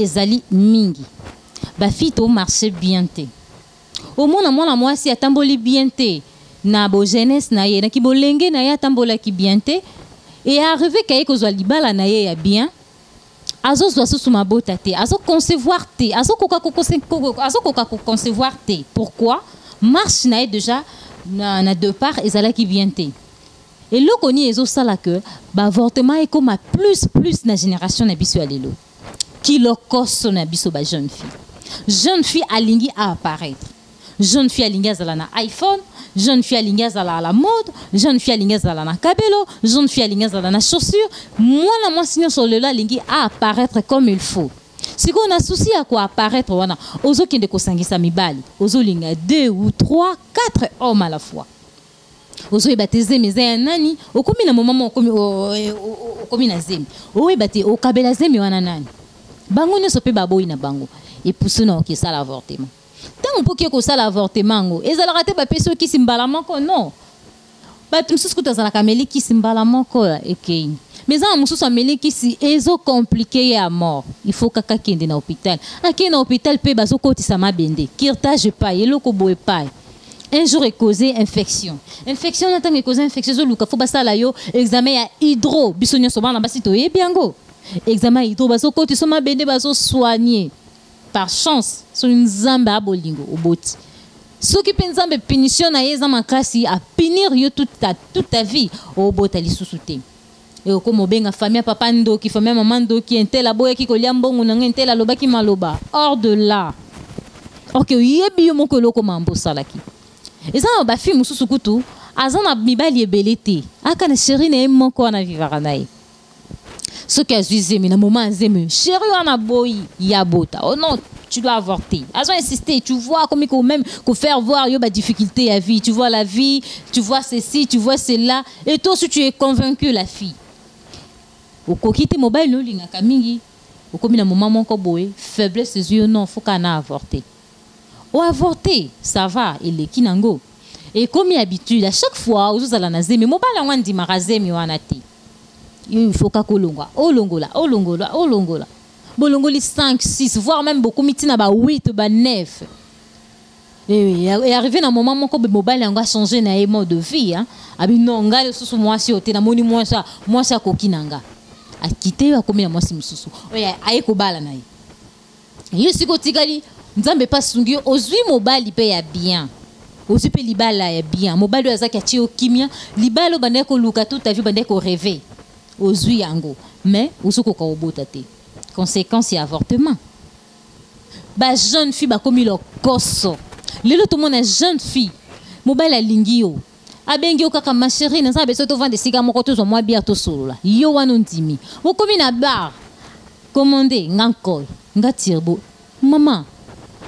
ezali mingi ba fille to marché bien te au mona mwana mwasi atamboli bien te na bo jeunesse na ye na ki bolenge na ye atambola ki bien te et arrivé kaye kozwa libala na ye ya bien azo zwa susu mabota te azo concevoir te azo koka concevoir te pourquoi marche na ye déjà na deux parts ezala ki bien te et le koni ezo sala que ba avortement est comme plus na génération na biso ya lelo qui le koso na biso ba jeune fille alingi à apparaître jeune fille alingi azala na iPhone jeune fille alingi azala à la mode jeune fille alingi azala na kabelo jeune fille alingi azala na chaussure mwana mwasi nyonso lelo alingi à apparaître comme il faut si on a souci à quoi apparaître wana ozo kende kosangisa mibali ozo linga 2 ou 3 4 hommes à la fois ozo ebateze meze nani okomi na moment okomi na zemi o ebate o kabela zemi wana nani bango nyonso pe baboyi na bango et pousse na ok ça l'avortement tant pour que ça l'avortement ngo ezala te ba peso ki simbala moko non ba tumsusu kutazala kameli ki simbala moko ekei mais en mususu ameli ki si ezo compliqué à mort il faut kaka kende na hôpital akende na hôpital pe bazo kotisa mabende kirtage pa eloko boye pa un jour est causé infection na tangi causé infection zo luka faut basala yo examen ya hydro bisonyo so bana basito yebiango examen hydro bazo kotisa mabende bazo soigner par chance sur une zamba à bolingo au boti ceux qui pensent que punition na yeza makasi à punir yo toute ta vie au botali susute et comme benga famille papa ndo qui famille maman ndo qui entela boya ki kolia mbongo na entela loba ki maloba hors de là OK yebi yo moko loko mambo salaki et ça ba fi mususu kutu azana mibali ebelete aka na chérie na moko na vivara nae ce qui a zuzé mais na moment zeme chérie wana boy yabota oh non tu dois avorter azo insister tu vois comme il même qu'on faire voir yo ba difficulté à vie tu vois la vie tu vois ceci tu vois cela et toi si tu es convaincu la fille au kokite mobile no linga kamingi au comme na moment moko boy faiblesse des yeux non faut qu'on avorter ou avorter ça va il est kinango et comme habitude à chaque fois aux ala na zeme mobile wandi marazemi wana te il faut qu'à kolonga olongola bolongoli 5 6 voire même beaucoup mitina ba 8 ba 9 et arrivé dans moment mon mobile a changé na mode de vie hein abi non ngale susu mwasi ote na moni mwasi akokinanga akite ba komi na mwasi mususu oya ayeko bala na yo siko tikali nzambe pasungi ozwi mobile pe ya bien ozwi pe libala ya bien mobile azaki atio kimia libalo bandeko luka toute ta vie bandeko rêver ozwi yango mais usuko ka obota te conséquence et avortement ba jeune fille ba komi lo koso lelo tout monde jeune fille mobile a lingio abengi okaka ma chérie na sabe soto vendre siga moko to zo mwa bia to solola yo wana ndimi o komi na bar commander nganko ngatirbo maman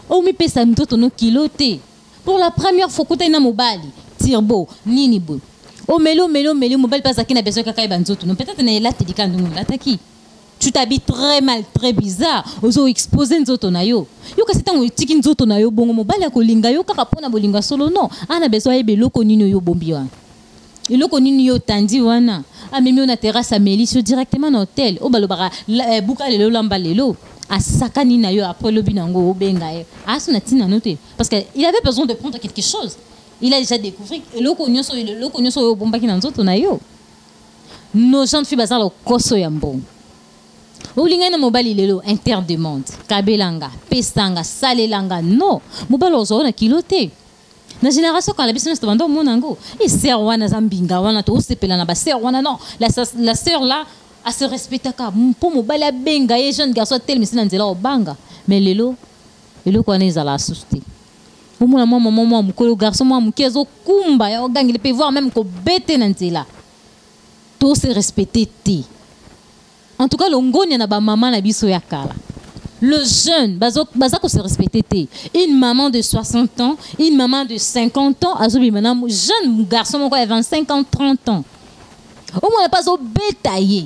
o mi pesa mtoto no kilote pour la première fois kota ina mobile tirbo nini bo o melo mobile pas akina besoin kaka banzoto non peut-être na la tedika ndungu lataki tu t'habilles très mal, très bizarre. Ozo exposé nzoto na yo. Yo kasi tango tiki nzoto na yo bongo mobile ko linga yo kaka pona bolinga solo non. Ana besoin ebe loko nino yo bombi wana. Eloko nino yo tandi wana. Amemi na terrasse amélie directement na hôtel. O balobara buka lelo lamba lelo. Asakani na yo après le binango obenga yo. Asuna tina noté parce que il avait besoin de prendre quelque chose. Il a déjà découvert eloko nyonso yo bomba ki na nzoto na yo. Nos jeunes filles bazalo koso ya mbongo. Olingana mobali lelo interdemande kabelanga pesanga salelanga non mobali ozo na kilote na génération quand la business te vando monango et sœur wana zambinga wana to sepela na ba sœur wana non la sœur là a se respecter ka pour mobali benga et jeune garçon tel mais na nzela obanga mais lelo ko na ezala asuste omona maman mukolo garçon moi mukezo kumba ya ogangi le peut voir même ko bete na nzela to se respecter te. En tout cas, l'ongoni na ba maman na biso ya kala. Le jeune, bazako se respecter. Une maman de 60 ans, une maman de 50 ans, azobi maintenant jeune garçon mon quoi 25 ans, 30 ans. Au moins pas au bétaillé.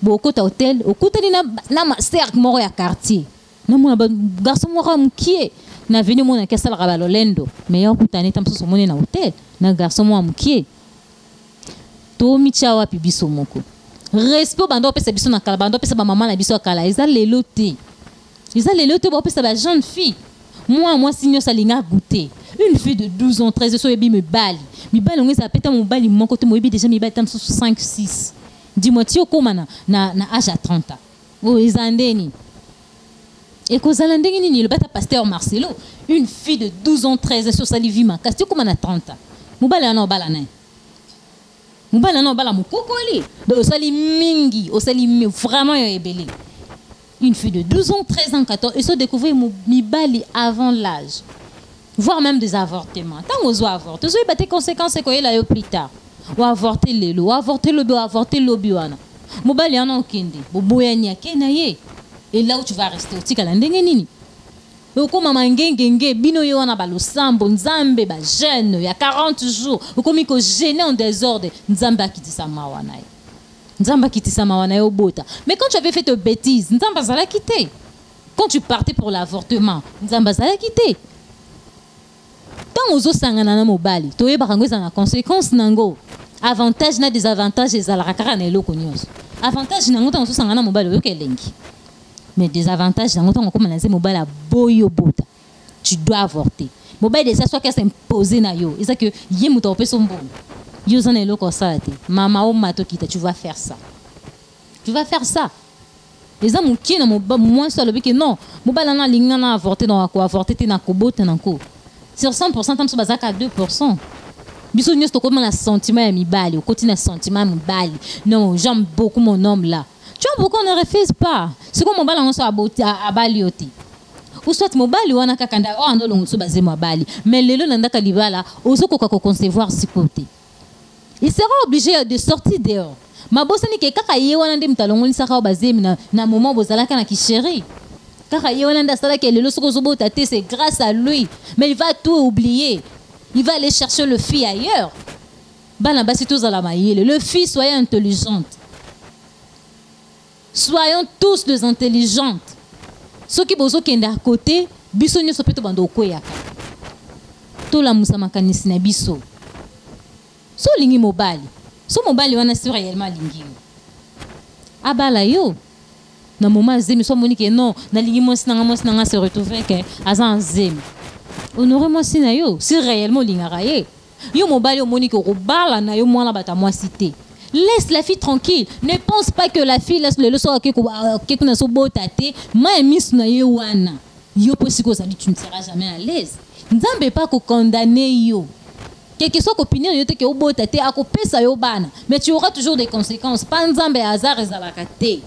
Beaucoup d'hôtel, au côté na cercle moro ya quartier. Na mon garçon moro mkie na venu mon na kesa la lolendo. Mais yo kutane tamso mone na hôtel, na garçon moro mkie. To micha wapi biso moko. respect bando pesa biso na kala bando pesa ba maman na biso kala eza lelo te ba pesa ba jeune fille moi signor salinga goûter une fille de 12 ans 13 ans so yebi me bali on eza peta mon bali mon côté mo yebi déjà mi bali tam 5 6 dis-moi ti okoma na âge à 30 ans o eza ndeni et kozala ndenge nini le bata pasteur Marcelo une fille de 12 ans 13 ans so sali vima kasi okoma na 30 ans mo bali ana bala na Mubala non bala mukokoli. Donc osali mingi, osali vraiment ebele. Une fille de 12 ans, 13 ans, 14 et se découvrir mibali avant l'âge. Voire même des avortements. Tant qu'on avorte, vous avez des conséquences quoi là plus tard. Ou avorter le ou avorter le bioana. Mubali ana okende, boboyanya kenaye. Et là où tu vas rester, otika ndenge nini? Ukoma mangengenge bino yo wana balosambo nzambe ba jeune ya 40 jours ukomi ko gêner en désordre nzambe akitisa mawana yo bota. Mais quand tu avais fait de bêtises nzambe azala quitté. Quand tu partais pour l'avortement nzambe azala quitté. Tant ozo sangana na mobali to yeba kango za na conséquence nango avantage na désavantage ezala kaka na eloko nyonso avantage nango tant ozo sangana mobali yo kelengi. Mais des avantages, dans le comme on mobile à boyo bota. Tu dois avorter. Mobile déjà soit qu'elle s'impose na yo. Et ça que yé mouta opé son bon. Yo zan elo ko ça te. Mama o mato kita, tu vas faire ça. Tu vas faire ça. Les gens mouki na moins sur le que non. Mobile na linga na avorter dans quoi avorter te na ko bota na ko. Sur 100% tam so bazaka 2%. Biso nyos to comme la sentiment ya mibali, au côté na sentiment mibali. Non, j'aime beaucoup mon homme là. Tu vois pourquoi on ne refuse pas? C'est comme mon bal on soit à Balioti. Ou soit mon bal ou on a kakanda oh ando longo so basé mo bali. Mais lelo nanda kalibala ozo ko concevoir si côté. Il sera obligé de sortir dehors. Ma bosse ni ke kaka ye wana ndem talongo ni saka basé na moment bozala kana ki chéri. Kaka ye wana nda sala ke lelo soko zo bota te c'est grâce à lui. Mais il va tout oublier. Il va aller chercher le fils ailleurs. Bana basi tous à la maïle. Le fils soyez intelligente. Soyons tous des intelligentes. Ceux qui bozo kende à côté, biso nyo sopeto bando koyaka. To la musa makanisi na biso. So lingi mobali. So mobali wana si réellement lingi. Abala yo. Na moment zemi so monique non, na lingi mo sinanga se retrouver que azan zemi. Honorez moi si na yo, si réellement lingara ye. Yo mobali o monique robala na yo mwana bata moi cité. Laisse la fille tranquille. Ne pense pas que la fille laisse le leçon à quelqu'un de son beau tâté. Moi, miss na yewana. Yo possible tu ne seras jamais à l'aise. Nzambe pas ko condamner yo. Quelle que soit l'opinion yo te ke beau tâté a ko pesa yo bana. Mais tu auras toujours des conséquences. Pas nzambe hasard ezalaka te.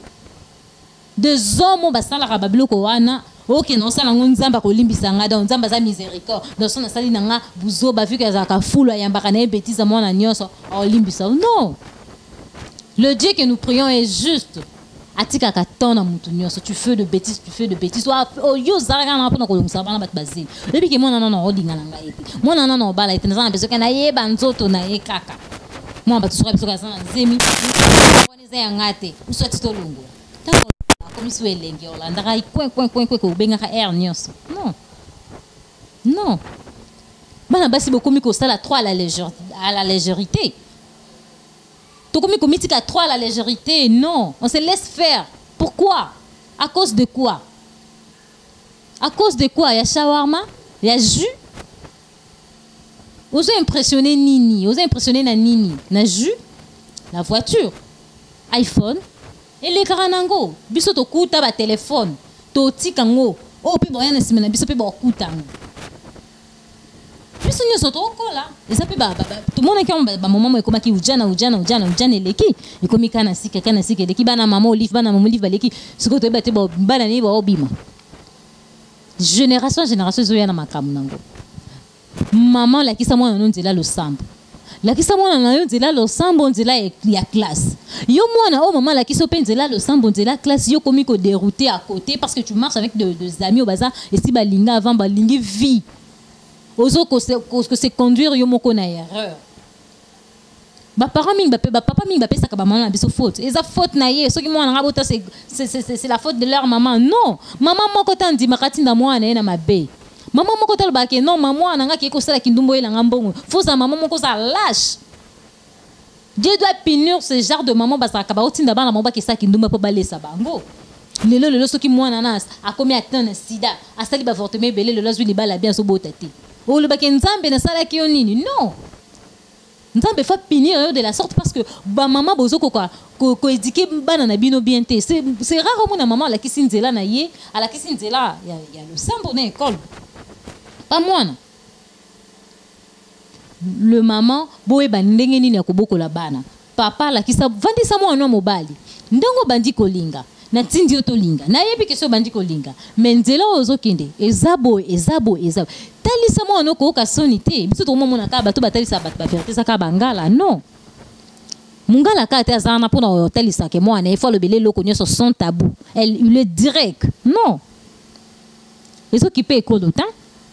Des hommes basala rababilo ko wana. Ok non ça lango nzamba ko limbisa ngada nzamba za miséricorde. Dans son asali nanga buzo ba vu que azaka fulu yambaka na bêtise mwana nyonso o limbisa. Non. Le Dieu que nous prions est juste. Atika katona mutu nyonso tu fais de bêtises. Soit yo zaraga na pona ko longsa bana bat bazili. Depuis que moi non odinga nanga ete. Moi non bala ete na beso kana yeba nzoto na ye kaka. Moi ba tsura beso kana zemi. Woni za ngate. Uso tito lungu. Tango comme si elenge olanda ka coin ko benga ka air nyonso. Non. Bana basi beaucoup mi ko sala trop à la légèreté. Comme comité à 3 la légèreté, non, on se laisse faire. Pourquoi? À cause de quoi? À cause de quoi? Il y a shawarma, il y a jus. Osez impressionner Nini, osez impressionner na Nini, na jus, la voiture, iPhone et les karanango. Biso to kuta ba téléphone, to tikango. Oh puis boya na simena biso pe ba kuta. Biso nyo soto kola eza pe ba tout le monde qui ba maman ekoma ki ujana eleki ekomi kana sika eleki bana maman olive baleki siko to bate ba bana ni ba obima génération zoya na makamu nango maman la kisa mwana no nzela losambo la kisa mwana na yo nzela losambo nzela ya classe yo mwana oh maman la kisa pe nzela losambo nzela classe yo komi ko dérouter à côté parce que tu marches avec des amis au bazar et si balinga avant balingi vie ozo que c'est conduire yo moko na erreur. Ba parents mingi ba papa mingi ba pesa ka ba maman na biso faute. Eza faute na ye, soki mwana nga bota c'est la faute de leur maman. Non, maman moko tandi makati na mwana na mabe. Maman moko tal ba ke non maman nga ki ko sala kindumbo ela ngambongo. Faut sa maman moko sa lâche. Dieu doit punir ce genre de maman parce que ba otinda bana mamba kesa kindumba po balesa bango. Lelo soki mwana nas akomi atteindre sida, asali ba avortement belé lelo zwi libala bien so botati. O le baki nzambe na sala ki nini? Non. Nzambe fa punir de la sorte parce que ba maman bozo ko éduquer bana na bino bien té. C'est rare mon maman la kisi nzela na ye, ala kisi nzela ya le sambo na école. Pas moi. Le maman boye bandenge nini akoboko la bana. Papa la kisa vandisa mwana mobali. Ndongo bandi kolinga. Na tindi otolinga. Na yebi keso bandi kolinga. Menzela ozokende. Ezabo. Talisa mwana ko ka sonité. Biso to mona ka bato batalisa bato ba vérité saka bangala. Non. Mungala ka te azana pour na talisa ke mwana il faut le belé loko nyoso son tabou. Il est direct. Non. Ezo qui peut école temps.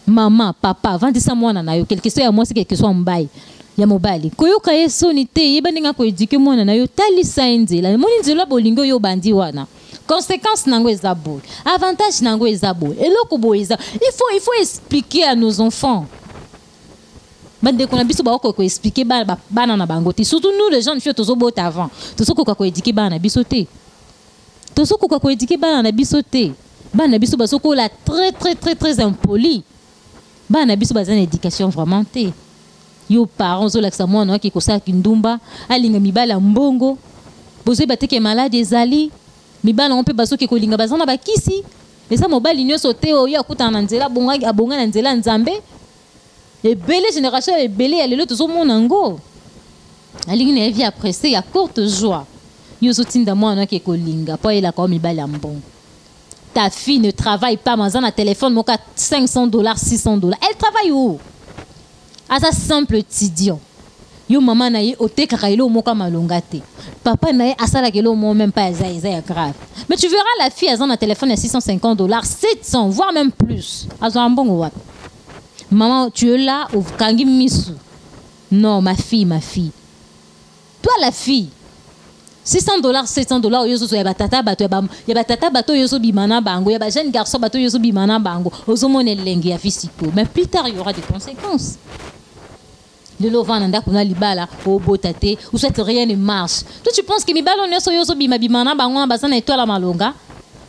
Maman, papa, vandisa mwana na yo, quelque chose ya moi c'est quelque chose mbaye. Ya mobali. Koyoka yeso ni te, yeba ninga ko éduquer mwana na yo, talisa nzela. Moni nzela bolingo yo bandi wana. Conséquence nango ezabo. Avantage nango ezabo. Eloko bo ezabo. Il faut expliquer à nos enfants. Bande ko na biso ba ko expliquer bana na bango te. Surtout nous les jeunes filles tozo bota avant. Tozo ko éduquer bana na biso te. Tozo ko éduquer bana na biso te. Bana biso basoko la très impoli. Bana biso bazana éducation vraiment té. Yo parents zo laksa mwana ki kosa kindumba, alinga mibala mbongo. Bozo bateke malade ezali. Mibala on peut baso ki kolinga bazana bakisi. Eza mobali nyoso te oyo akuta na nzela abonga na nzela nzambe. Et belle génération et belle ya lelo tozo mona ngo. Alingi na vie appréciée ya courte joie. Yo zo tinda mwana ki kolinga po ela ko mibala mbongo. Ta fille ne travaille pas, mais un téléphone, mon cas $500, $600. Elle travaille où? À sa simple tidion. Yo maman na ye ote kakailo moka malongate. Papa na ye asala kelo mo même pas grave. Mais tu verras la fille a un téléphone à $650, 700, voire même plus. A un bon wat. Maman, tu es là au kangi misu. Non, ma fille. Toi la fille. $600, $700, yozo ya batata bato yozo bimana bango, ya ba jeune garçon bato yozo bimana bango, ozo mone lengi ya fisiko. Mais plus tard il y aura des conséquences. Le lovananda kuna libala o botate, ou soit rien ne marche. Toi tu penses que mibalo nyoso yozo bimana bango na basana étoile malonga?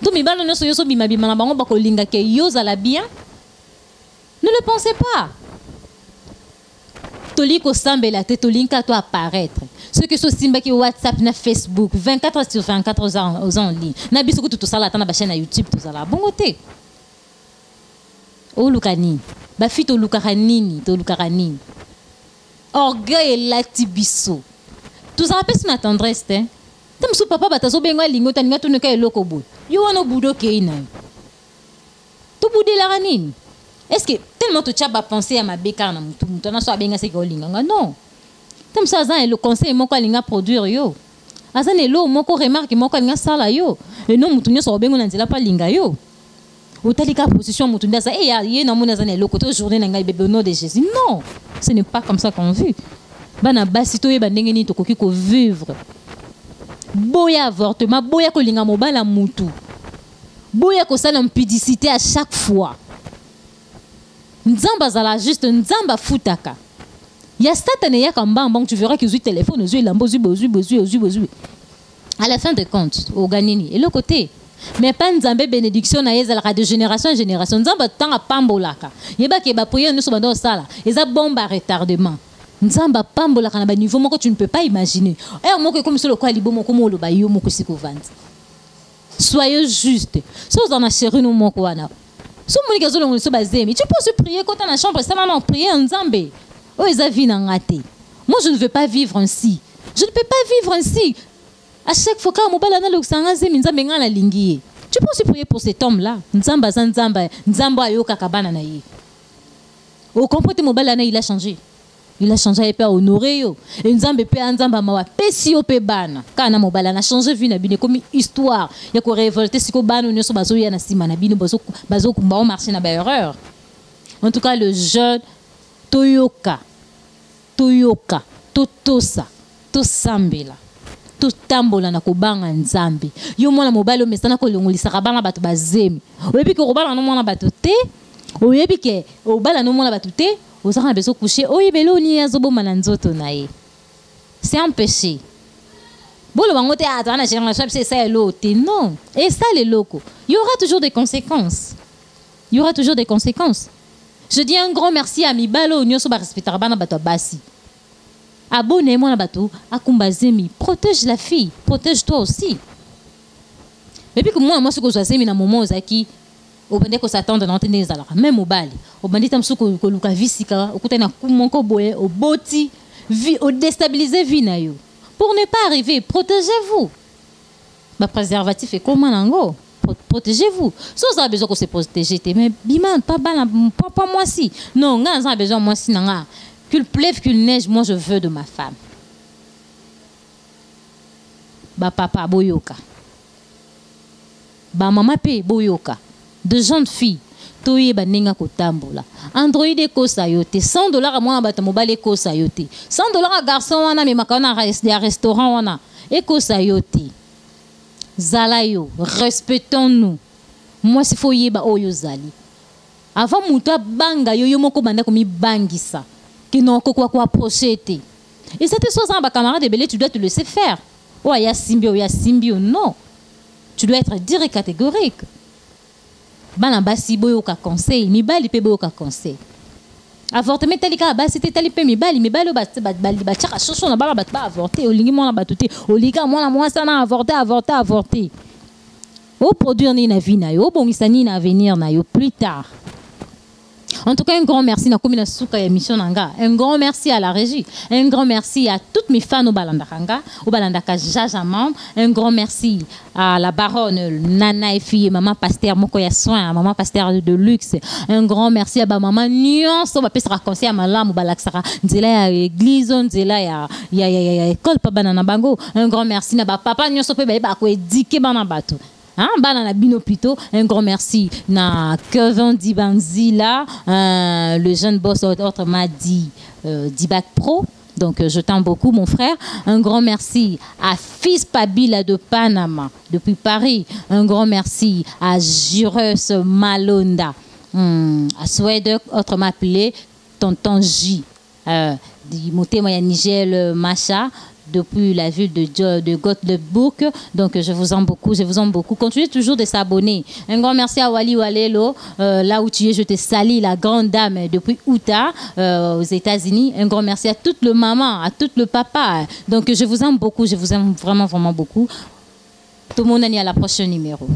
Toi mibalo nyoso yozo bimana bango bako linga ke yoza la bien? Ne le pensez pas. Toliko sambela te tolinka to apparaître. Ceux que so simba ki WhatsApp na Facebook 24 sur 24 aux en ligne. Na biso ko tout ça là na chaîne YouTube tout ça là. Bongo te. O lukani. Ba fito lukaranini, to lukaranini. Orgueil la tibiso. Tout ça rappelle na tendresse te. Tam so papa batazo benga lingo taninga to neka eloko bo. Yo wana budo ke ina. To bude la ranini. Est-ce que tellement tu as pensé à ma bécane na mutu mutu na so abenga se ko linganga? Non. Comme ça, le conseil moko alinga produire yo. Azan elo moko remarque moko alinga sala yo. Et non mutu nyoso obengo na nzela pa linga yo. Otalika position mutu ndasa ye na mona azan elo koto journée na ngai bébé au nom de Jésus. Non, ce n'est pas comme ça qu'on vit. Bana basito ye bandenge ni tokoki ko vivre. Boya avortement, boya ko linga mobala mutu. Boya ko sala impudicité à chaque fois. Nzamba zala juste nzamba futaka. Ya statane ya kambamba, tu verras que le téléphone aux yeux lambo aux à la fin de compte au ganini et le côté mais pas nzambe bénédiction na yezalaka de génération en génération nzamba tanga pambolaka yeba ke ba prier nous sobando sala eza bomba retardement nzamba pambolaka na ba niveau moko tu ne peux pas imaginer et moko comme sur le quoi libo moko mo lo ba yo moko sikovandi. Soyez juste so dans na chérie nous moko wana so moni ka zolo so bazemi tu peux se prier quand dans la chambre ça maman prier nzambe. Oh, moi, je ne veux pas vivre ainsi. Je ne peux pas vivre ainsi. À chaque fois que tu peux aussi prier pour cet homme-là. Au comportement mobile, il a changé. Il a changé, il peut honorer. Et Nzambe peut Nzamba mawa pesi o pe bana. Kana mobile na changé vie na bine comme histoire. Ya ko révolter siko bana nyoso bazo ya na sima na bine bazo kumba marcher na ba erreur. En tout cas, le jeune Toyoka, Totosa, Tosambela, Totambola na kobanga nzambe. Yo mwana mobile o mesana ko longolisa kabanga bato bazemi. Oyebi ko robala no mwana bato te. Oyebi ke obala no mwana bato te. Ozaka na beso coucher. Oyebelo ni azoboma na nzoto na ye. c'est un péché. Bon, le moment où tu es à c'est ça l'autre. Non. Et ça, les locaux. Il y aura toujours des conséquences. Il y aura toujours des conséquences. Je dis un grand merci à Mibalo, nous sommes respectés à Basi. Abonnez-moi à Batou, à Kumbazemi. Protège la fille, protège-toi aussi. Mais puis que moi, ce que je fais, c'est moment où au bandé que s'attend dans l'antenne des alara, même au bal, au bandé tam sou que luka visika, au côté na kumonko boye, au boti, au déstabiliser vie na yo. Pour ne pas arriver, protégez-vous. Bah préservatif et comment nango? Protégez-vous. Si vous avez besoin de se protéger, mais biman, pas moi si. Non, on a besoin moi si nanga. Qu'il pleuve, qu'il neige, moi je veux de ma femme. Bah papa boyoka. Bah maman pe boyoka. De jeunes filles. Toye baninga kotambola. Android ko sayote. $100 à moi bata mobile ko sayote. $100 à garçon wana me makana à restaurant wana. E ko sayote. Zalayo, respectons-nous. Moi, c'est faut yeba oyo zali. Avant muta banga yo moko banda komi bangisa. Qui n'ont quoi approcher. Et cette chose en bas camarade de belé, tu dois te laisser faire. Oh, il y a symbio, non. Tu dois être direct catégorique. Bana basi boyoka conseil, mi bali pe boyoka conseil. Avortement talika basi te tali pe mi bali ba chaka chocho na bala ba avorter, olingi mo na batuté, oliga mo na moi ça na avorter. O produire ni na vie na yo, bongisa ni na avenir na yo plus tard. En tout cas, un grand merci na komina suka ya mission nanga. Un grand merci à la régie. Un grand merci à toutes mes fans au Balandakanga, au Balandaka Jajamam. Un grand merci à la baronne Nana et fille, maman pasteur Mokoya Soin, maman pasteur de luxe. Un grand merci à ba maman Nuance, on va peut-se raconter à malam ou balaksara. Nzela ya église, nzela ya école pa banana bango. Un grand merci na ba papa Nuance pe ba ko éduquer bana bato. Hein, banana bino plutôt. Un grand merci na Kevin Dibanzila, le jeune boss autrement dit Dibac Pro. Donc je t'aime beaucoup mon frère. Un grand merci à Fils Pabila de Panama depuis Paris. Un grand merci à Jureus Malonda, à Suède autrement appelé Tonton J. Monté Moya Nigel Macha. Depuis la ville de Göteborg. Donc, je vous aime beaucoup. Continuez toujours de s'abonner. Un grand merci à Wali Walelo. Là où tu es, je te salue, la grande dame depuis Utah, aux États-Unis. Un grand merci à toute le maman, à tout le papa. Donc, je vous aime beaucoup. Je vous aime vraiment, vraiment beaucoup. Tout le monde est à la prochaine numéro.